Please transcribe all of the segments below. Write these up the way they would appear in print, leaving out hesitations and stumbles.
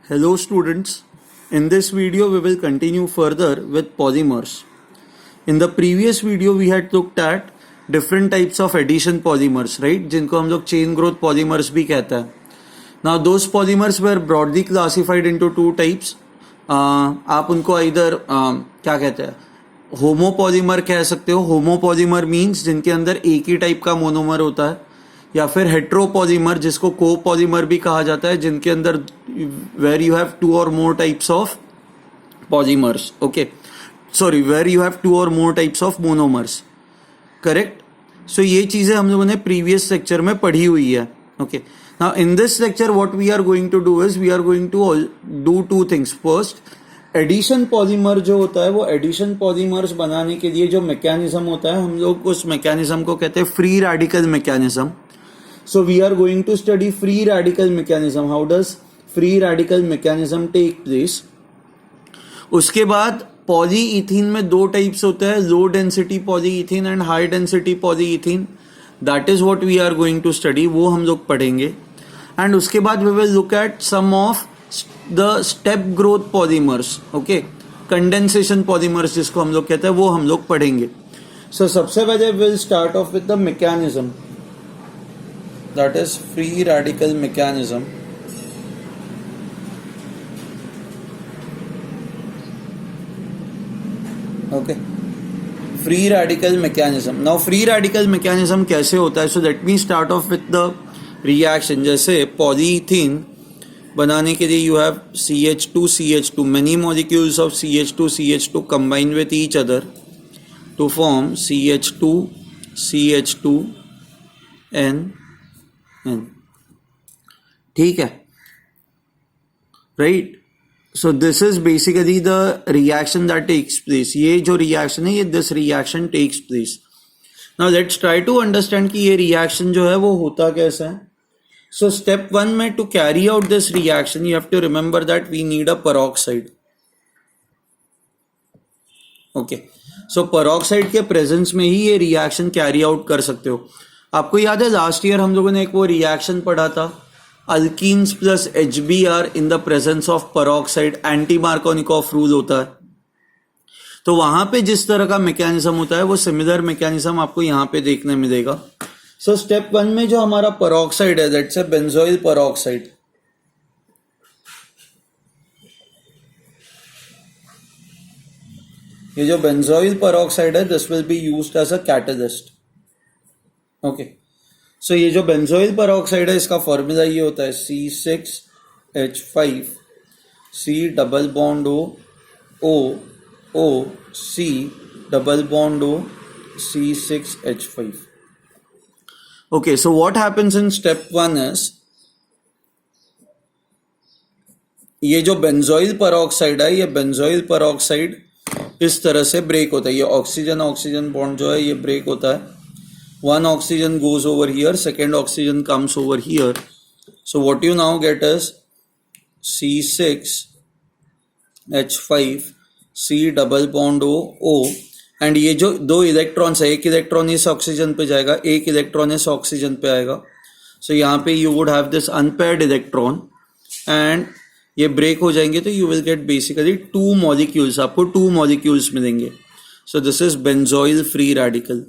Hello students, in this video we will continue further with polymers. In the previous video we had looked at different types of addition polymers, right? जिनको हम लोग chain growth polymers भी कहता है. Now those polymers were broadly classified into two types. आप उनको either क्या कहते हैं, होमोपॉलीमर कह सकते हो. होमोपॉलीमर मीन्स जिनके अंदर एक ही टाइप का मोनोमर होता है, या फिर हेट्रोपॉलीमर जिसको कोपॉलीमर भी कहा जाता है, जिनके अंदर where you have two or more types of polymers. Okay, sorry, where you have two or more types of monomers. Correct. So ये चीजें हम लोगों ने प्रीवियस लेक्चर में पढ़ी हुई है. Okay, now in this lecture what we are going to do is we are going to do two things. First, addition polymer जो होता है, वो एडिशन पॉलीमर्स बनाने के लिए जो मैकेनिज्म होता है, हम लोग उस मैकेनिज्म को कहते हैं free radical mechanism. So we are going to study free radical mechanism. How does free radical mechanism take place? उसके बाद पॉलीइथीन में दो टाइप्स होते हैं, low density polyethylene and high density polyethylene. That is what we are going to study. वो हम लोग पढ़ेंगे. एंड उसके बाद we will look at some of the step growth polymers. Okay, condensation polymers जिसको हम लोग कहते हैं, वो हम लोग पढ़ेंगे. सो सबसे पहले will start of with the mechanism, that is free radical mechanism. Okay, free radical mechanism. Now free radical mechanism कैसे होता है? So let me start off with the reaction. जैसे polyethene बनाने के लिए you have CH2 many molecules of CH2 combine with each other to form CH2N. ठीक है, right. So this is basically the reaction that takes place. ये जो reaction है, ये this reaction takes place. Now let's try to understand कि ये reaction जो है वो होता कैसा है. सो स्टेप 1 में to carry out this reaction you have to remember that we need a peroxide. Okay, so peroxide के प्रेजेंस में ही ये रिएक्शन कैरी आउट कर सकते हो. आपको याद है लास्ट ईयर हम लोगों ने एक वो रिएक्शन पढ़ा था, alkenes plus HBr in the presence of peroxide. Anti Markovnikov rule होता है. तो वहां पे जिस तरह का मैकेनिज्म होता है, वो सिमिलर मैकेनिज्म आपको यहां पे देखने मिलेगा. सो स्टेप 1 में जो हमारा पेरोक्साइड है, दैट्स अ बेंजोइल पेरोक्साइड. ये जो बेंजोइल पेरोक्साइड है, this will be used as a catalyst. Okay, so ये जो बेंजोइल पेरोक्साइड है, इसका फॉर्मूला ये होता है C6H5 C double bond O C double bond O C6H5. Okay, so what happens in step 1 is, ये जो बेंजोइल पेरोक्साइड है, ये बेंजोइल पेरोक्साइड इस तरह से ब्रेक होता है. ये ऑक्सीजन ऑक्सीजन बॉन्ड जो है, ये ब्रेक होता है. One oxygen goes over here, second oxygen comes over here. So what you now get is C6H5 C double bond O. And ये जो दो इलेक्ट्रॉन्स है, एक इलेक्ट्रॉन इस ऑक्सीजन पे जाएगा, एक इलेक्ट्रॉन इस ऑक्सीजन पे आएगा. सो यहाँ पे you would have this unpaired electron and ये ब्रेक हो जाएंगे, तो you will gate basically two molecules. आपको टू मॉलिक्यूल्स मिलेंगे. सो this is benzoyl free radical.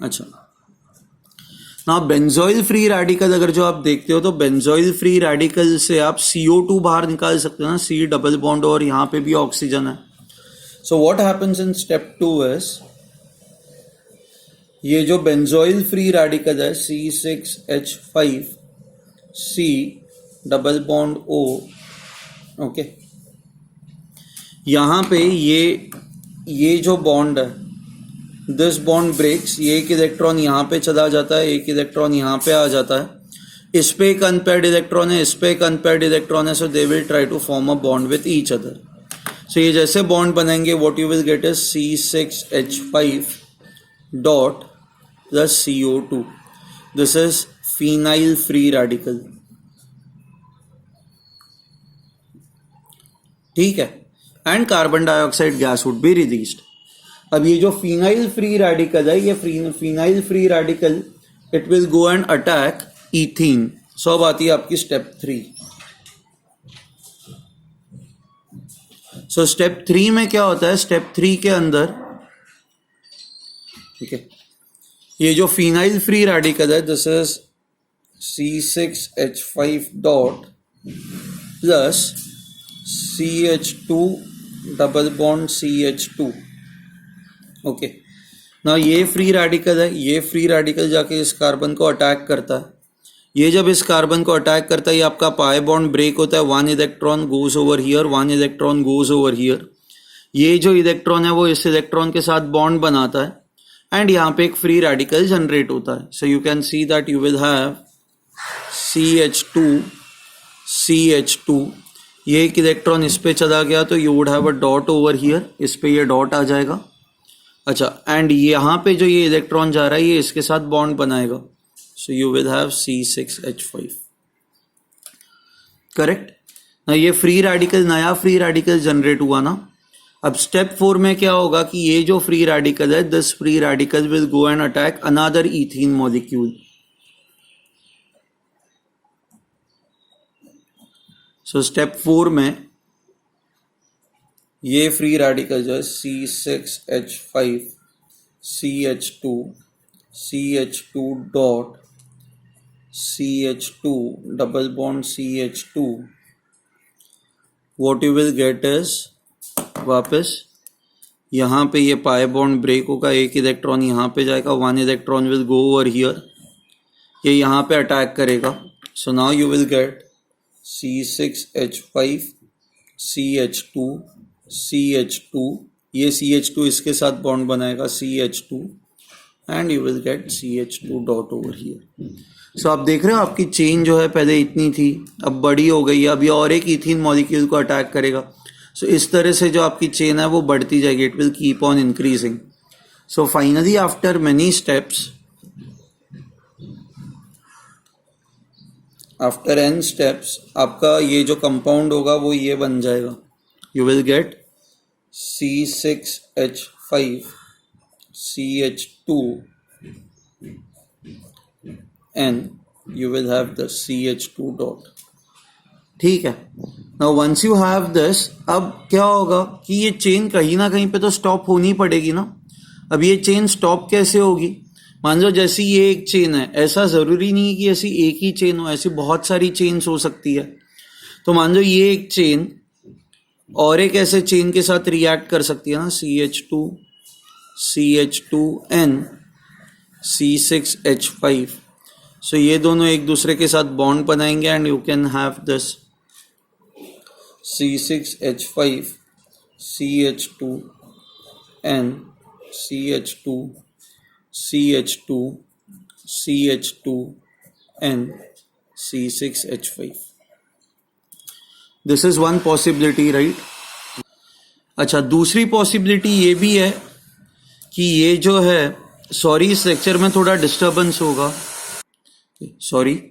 अच्छा, ना बेंजोइल फ्री रेडिकल अगर जो आप देखते हो, तो बेंजोइल फ्री रेडिकल से आप CO2 बाहर निकाल सकते हो ना, C डबल बॉन्ड, और यहां पे भी ऑक्सीजन है. So what happens in step 2 is, ये जो बेंजोइल फ्री रेडिकल है C6H5 C double bond O. Okay, यहां पे ये जो बॉन्ड है, दिस बॉन्ड ब्रेक्स. ये एक इलेक्ट्रॉन यहाँ पे चला जाता है, एक इलेक्ट्रॉन यहाँ पे आ जाता है. इस पे एक अनपेयर्ड इलेक्ट्रॉन है, इस पे एक अनपेयर्ड इलेक्ट्रॉन है. So they will try to form a bond with each other. So ये जैसे बॉन्ड बनेंगे, what you will get is C6H5 dot plus CO2. This is phenyl free radical. ठीक है, and carbon dioxide gas would be released. अब ये जो phenyl free radical है, ये phenyl free radical it will go and attack ethene. So अब आती है आपकी स्टेप 3. सो स्टेप 3 में क्या होता है, स्टेप 3 के अंदर ठीक है, ये जो फिनाइल फ्री रेडिकल है, this is C6H5 dot plus CH2 double bond CH2. Okay, ना ये फ्री रेडिकल है, ये फ्री रेडिकल जाके इस कार्बन को अटैक करता है. ये जब इस कार्बन को अटैक करता है, ये आपका पाई बॉन्ड ब्रेक होता है. 1 electron goes over here, 1 electron goes over here. ये जो इलेक्ट्रॉन है वो इस इलेक्ट्रॉन के साथ बॉन्ड बनाता है एंड यहाँ पे एक फ्री रेडिकल जनरेट होता है. So you can see that you will have CH2. ये एक इलेक्ट्रॉन इस पे चला गया तो you would have a dot over here, इस पे ये डॉट आ जाएगा. अच्छा, एंड यहाँ पे जो ये इलेक्ट्रॉन जा रहा है ये इसके साथ बॉन्ड बनाएगा. So you will have C6H5. Correct ना, ये फ्री रेडिकल, नया फ्री रेडिकल जनरेट हुआ ना. अब स्टेप 4 में क्या होगा कि ये जो फ्री रेडिकल है, this free radical will go and attack another ethene molecule. So step 4 में ये फ्री रेडिकल जो है C6H5 CH2 dot CH2 double bond CH2, what you will get is, वापस यहाँ पे ये पाई बॉन्ड ब्रेक होगा, एक इलेक्ट्रॉन यहाँ पे जाएगा, 1 electron will go over here, ये यहाँ पे अटैक करेगा. So now you will get C6H5 CH2, ये CH2 इसके साथ बॉन्ड बनाएगा CH2 and you will get CH2 dot over here. So आप देख रहे हो आपकी चेन जो है पहले इतनी थी, अब बड़ी हो गई है, अब ये और एक इथीन मॉलिक्यूल को अटैक करेगा. सो इस तरह से जो आपकी चेन है वो बढ़ती जाएगी, it will keep on increasing. So finally after many steps, after n steps, आपका ये जो कंपाउंड होगा वो ये बन जाएगा. You will get C6H5 CH2 and you will have the CH2 dot. ठीक है. Now once you have this, अब क्या होगा कि ये चेन कहीं ना कहीं पे तो स्टॉप होनी पड़ेगी ना. अब ये चेन स्टॉप कैसे होगी, मान लो जैसी ये एक चेन है, ऐसा जरूरी नहीं है कि ऐसी एक ही चेन हो, ऐसी बहुत सारी चेन्स हो सकती है. तो मान लो ये एक चेन और एक ऐसे चेन के साथ रिएक्ट कर सकती है ना, CH2N C6H5. सो ये दोनों एक दूसरे के साथ बॉन्ड बनाएंगे and you can have this C6H5 CH2N CH2N C6H5. This is one possibility, right. अच्छा, दूसरी पॉसिबिलिटी ये भी है कि ये जो है, सॉरी इस लेक्चर में थोड़ा डिस्टर्बेंस होगा, सॉरी.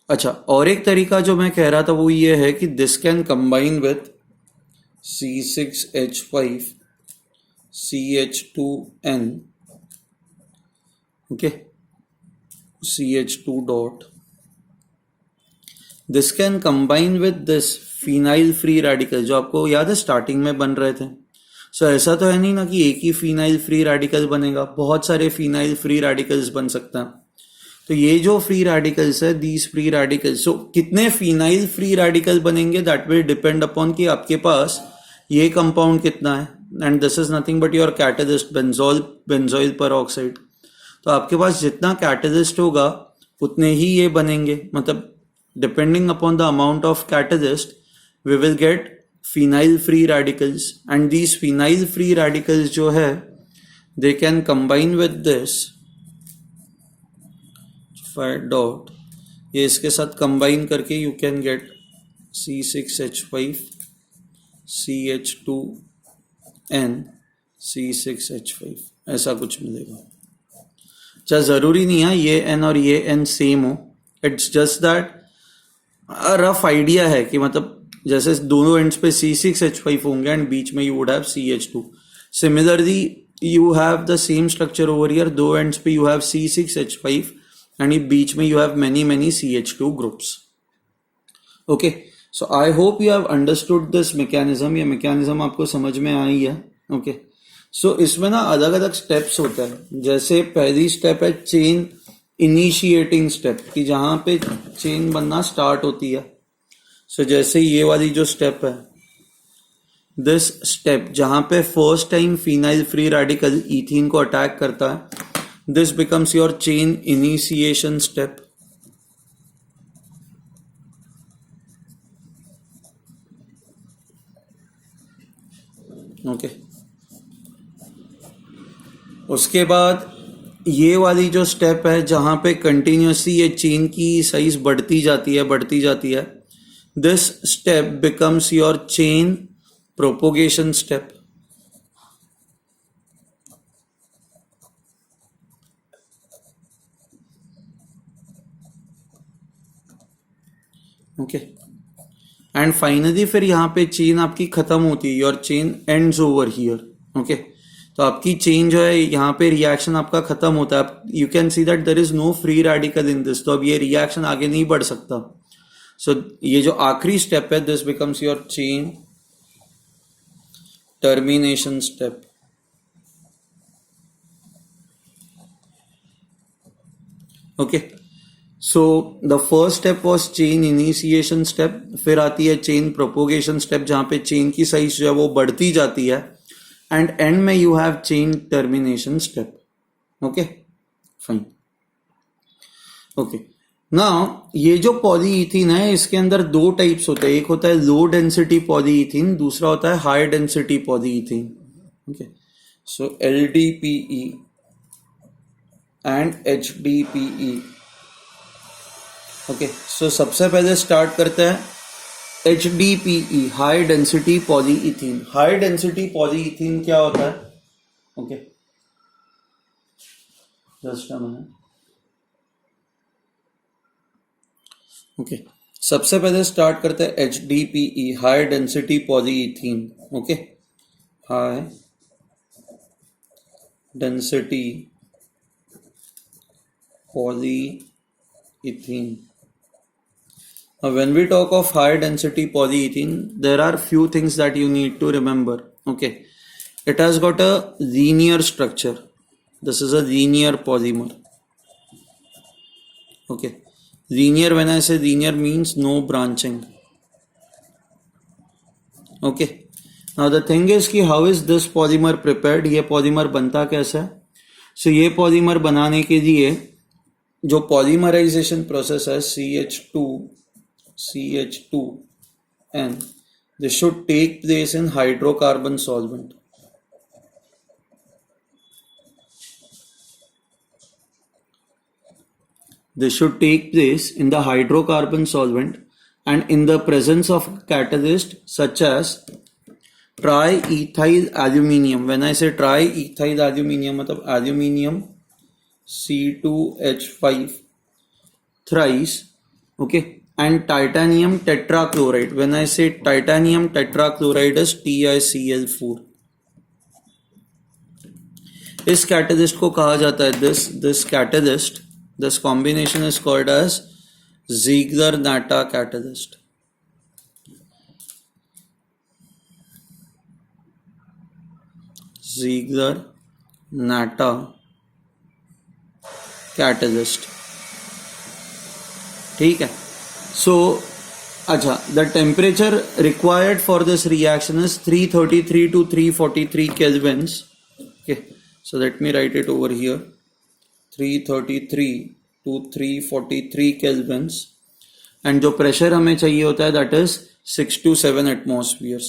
अच्छा, और एक तरीका जो मैं कह रहा था वो ये है कि this can combine with C6H5 CH2N, okay, CH2 dot. This can combine with this phenyl free radical जो आपको याद है स्टार्टिंग में बन रहे थे. सो ऐसा तो है नहीं ना कि एक ही फिनाइल फ्री रेडिकल बनेगा, बहुत सारे फिनाइल फ्री रेडिकल्स बन सकते हैं. तो ये जो फ्री रेडिकल्स है, दीज फ्री रेडिकल्स, सो कितने फिनाइल फ्री रेडिकल बनेंगे दैट विल डिपेंड अपॉन कि आपके पास ये कंपाउंड कितना है. And this is nothing but your catalyst benzoyl peroxide. तो आपके पास जितना कैटलिस्ट होगा उतने ही ये बनेंगे, मतलब depending upon the amount of catalyst we will get phenyl free radicals, and these phenyl free radicals जो है they can combine with this 5 dot, ये इसके साथ combine करके you can get C6H5 CH2N C6H5, ऐसा कुछ मिलेगा. अच्छा, जरूरी नहीं है ये N और ये N सेम हो, it's just that rough idea है कि मतलब जैसे दोनों एंड्स पे C6H5 होंगे एंड बीच में you would have CH2. Similarly you have the same structure over here, दो एंड्स पे यू हैव C6H5 एंड बीच में you have many CH2 groups. Okay, so I hope you have understood this mechanism. ये mechanism आपको समझ में आई है. Okay, सो इसमें ना अलग अलग स्टेप्स होता है. जैसे पहली स्टेप है चेन इनिशिएटिंग स्टेप, कि जहां पे चेन बनना स्टार्ट होती है. सो जैसे ये वाली जो स्टेप है, दिस स्टेप जहां पे first time phenyl free radical ethene को अटैक करता है, this becomes your chain initiation step. Okay, उसके बाद ये वाली जो स्टेप है जहां पे कंटिन्यूसली ये चेन की साइज बढ़ती जाती है, this step becomes your chain propagation step. Okay, and finally फिर यहाँ पे चेन आपकी खत्म होती है. Your chain ends over here. Okay, तो आपकी चेन जो है यहाँ पे रिएक्शन आपका खत्म होता है. You can see that there is no free radical in this. तो अब ये रिएक्शन आगे नहीं बढ़ सकता. सो ये जो आखिरी स्टेप है, this becomes your chain termination step. Okay, so the first step was chain initiation step. फिर आती है चेन प्रोपोगेशन स्टेप जहां पे चेन की साइज जो है वो बढ़ती जाती है. एंड एंड में you have chain termination step. Okay, fine. Okay, now ये जो पॉलीइथीन है इसके अंदर दो टाइप्स होते हैं. एक होता है लो डेंसिटी पॉलीइथीन, दूसरा होता है high density polyethylene. Okay, so LDPE and HDPE. ओके, सो सबसे पहले स्टार्ट करते हैं HDPE, high density polyethylene. High density polyethylene क्या होता है? Okay, just a minute. Okay, सबसे पहले स्टार्ट करते हैं HDPE, high density polyethylene. Okay, high density polyethylene. Now, when we talk of high density polyethylene, there are few things that you need to remember. Okay, it has got a linear structure. This is a linear polymer. Okay, linear, when I say linear, means no branching. Okay, now the thing is कि how is this polymer prepared? ये polymer बनता कैसे है? So ये polymer बनाने के लिए जो पॉलीमराइजेशन प्रोसेस है CH2N, this should take place in hydrocarbon solvent. This should take place in the hydrocarbon solvent and in the presence of catalyst such as triethyl aluminium. When I say triethyl aluminium, मतलब aluminium C2H5 thrice, okay, and titanium tetrachloride. When I say titanium tetrachloride is TiCl4. इस catalyst को कहा जाता है this catalyst, this combination is called as Ziegler-Natta catalyst. Ziegler-Natta catalyst. ठीक है. So अच्छा, the temperature required for this reaction is 333 to 343 kelvins. Okay, so let me write it over here. 333 to 343 kelvins. and जो pressure हमें चाहिए होता है that is 6 to 7 atmospheres.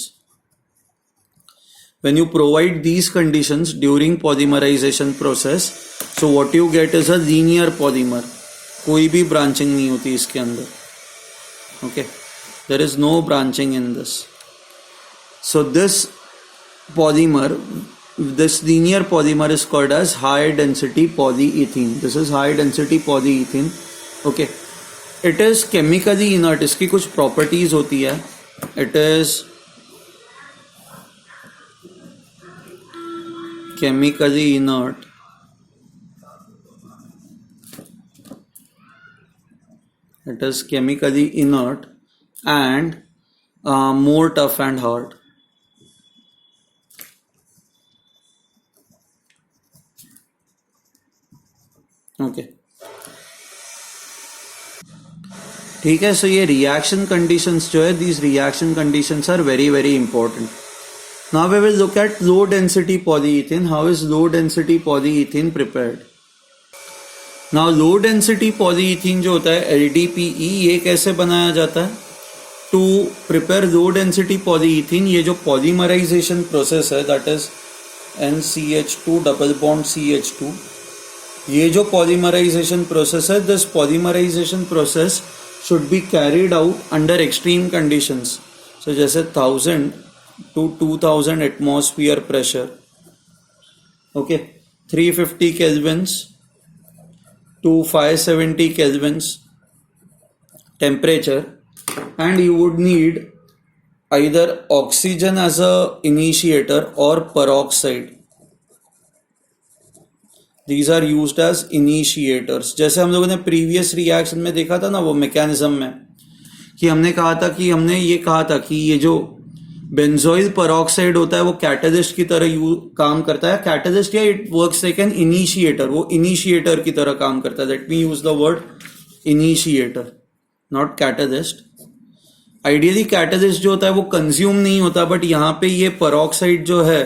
When you provide these conditions during polymerization process, so what you get is a linear polymer. कोई भी branching नहीं होती इसके अंदर. Okay, there is no branching in this. So this polymer, this linear polymer is called as high density polyethylene. This is high density polyethylene. Okay, it is chemically inert. इसकी कुछ properties होती है. It is chemically inert It is chemically inert and more tough and hard. Okay. ठीक है, सो ये reaction conditions जो है, these reaction conditions are very very important. Now we will look at low density polyethylene. How is low density polyethylene prepared? Now low density polyethylene जो होता है LDPE, ये कैसे बनाया जाता है? To prepare low density polyethylene, ये जो polymerization process है, that is NCH2 double bond CH2, ये जो polymerization process है, this polymerization process should be carried out under extreme conditions. So जैसे 1000 to 2000 atmosphere pressure, okay, 350 kelvins to 570 kelvins temperature, and you would need either oxygen as a initiator or peroxide. These are used as initiators. जैसे हम लोगों ने previous reaction में देखा था ना, वो मैकेनिज्म में, कि हमने ये कहा था कि ये जो बेंजोइल पेरोक्साइड होता है वो कैटलिस्ट की तरह काम करता है. कैटलिस्ट या it works like an initiator, वो इनिशिएटर की तरह काम करता है. Let me use the word initiator, not catalyst. Ideally catalyst जो होता है वो कंज्यूम नहीं होता, बट यहाँ पे ये पेरोक्साइड जो है,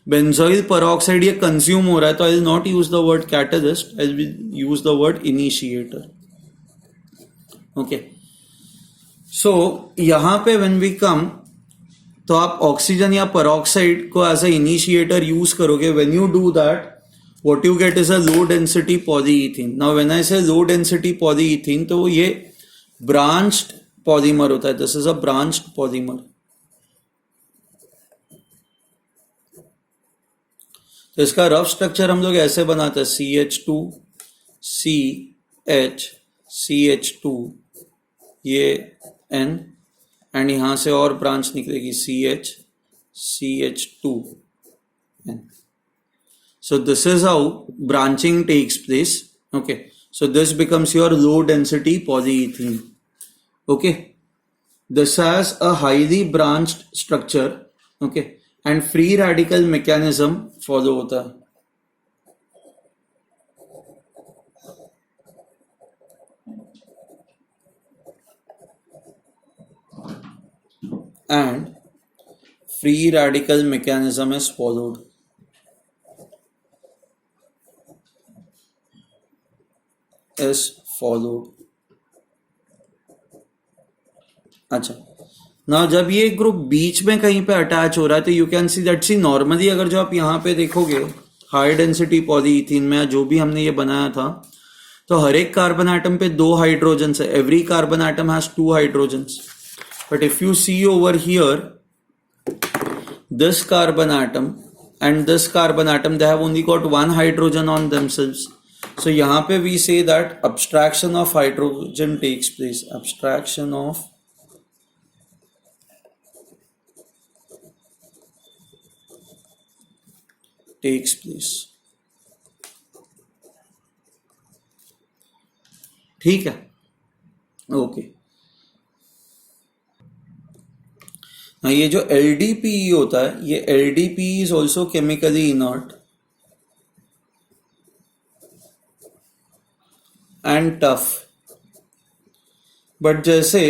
बेंजोइल पेरोक्साइड, ये कंज्यूम हो रहा है. तो I will not use the word catalyst, I will use the word initiator. Okay, so यहाँ पे व्हेन वी कम, तो आप ऑक्सीजन या पेरोक्साइड को एज अ इनिशिएटर यूज करोगे. When you do that, what you get is a low density polyethene. Now when I से लो density polyethene, तो ये ब्रांच्ड पॉलीमर होता है. This is a branched polymer. तो इसका रफ स्ट्रक्चर हम लोग ऐसे बनाते हैं, CH2 CH CH2 ये N, एंड यहां से और ब्रांच निकलेगी CH CH2 N. So this is how branching takes place. Okay, so this becomes your low density polyethylene. Okay, this has a highly branched structure. Okay, and free radical mechanism follow होता है. And free radical mechanism is followed. अच्छा, ना जब ये group बीच में कहीं पे attach हो रहा है, तो you can see that, see normally अगर जो आप यहाँ पे देखोगे हाई डेंसिटी पॉलीइथीन में जो भी हमने ये बनाया था, तो हर एक कार्बन एटम पे 2 हाइड्रोजन्स है. Every carbon atom has 2 hydrogens. But if you see over here, this carbon atom and this carbon atom, they have only got 1 hydrogen on themselves. So यहाँ पे we say that abstraction of hydrogen takes place. Abstraction of takes place. ठीक है, okay. ये जो LDPE होता है, ये LDPE is also chemically inert and tough. But जैसे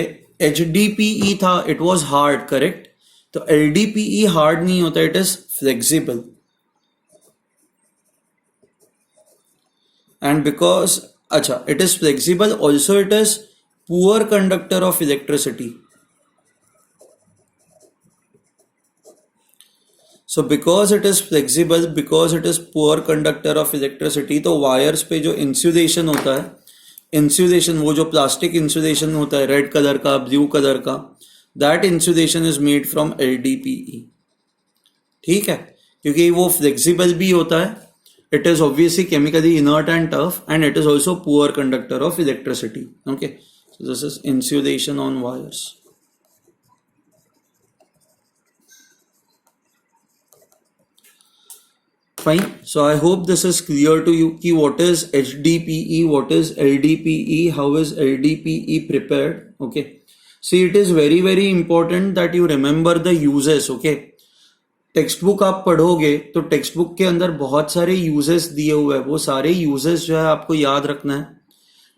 HDPE था, it was hard, correct? तो LDPE hard नहीं होता, it is flexible. And because, अच्छा, it is flexible, also it is poor conductor of electricity. So because it is flexible, because it is poor conductor of electricity, तो wires पे जो insulation होता है, insulation, वो जो प्लास्टिक इंसुलेशन होता है रेड कलर का, ब्लू कलर का, that insulation is made from LDPE. ठीक है, क्योंकि वो फ्लेक्सिबल भी होता है, it is obviously chemically inert and tough, and it is also poor conductor of electricity. Okay, so this is insulation on wires. Fine. So I hope this is clear to you कि what is HDPE, what is LDPE, how is LDPE prepared. Okay. See, it is very very important that you remember the uses. Okay. Text book आप पढ़ोगे तो text book के अंदर बहुत सारे uses दिए हुए हैं, वो सारे यूजेस जो है आपको याद रखना है.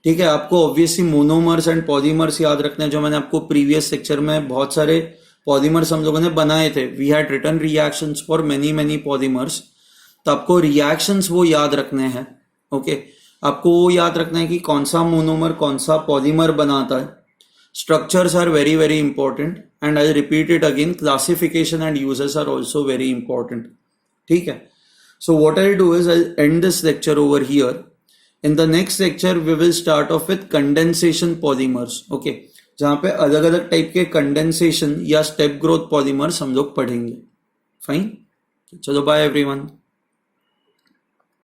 ठीक है, आपको ऑब्वियसली मोनोमर्स एंड पॉलीमर्स याद रखना है, जो मैंने आपको प्रीवियस लेक्चर में बहुत सारे पॉलीमर्स हम लोगों ने बनाए थे. We had written reactions for many many polymers. तो आपको रिएक्शंस वो याद रखने हैं. ओके, आपको वो याद रखना है कि कौन सा मोनोमर कौन सा पॉलीमर बनाता है. Structures are very very important and I'll repeat it again, classification and uses are also very important. ठीक है. So what I'll do is I'll end this lecture over here. In the next lecture we will start off with condensation polymers. Okay, जहाँ पे अलग अलग type के condensation या step growth polymers हम लोग पढ़ेंगे. फाइन, चलो बाय एवरीवन.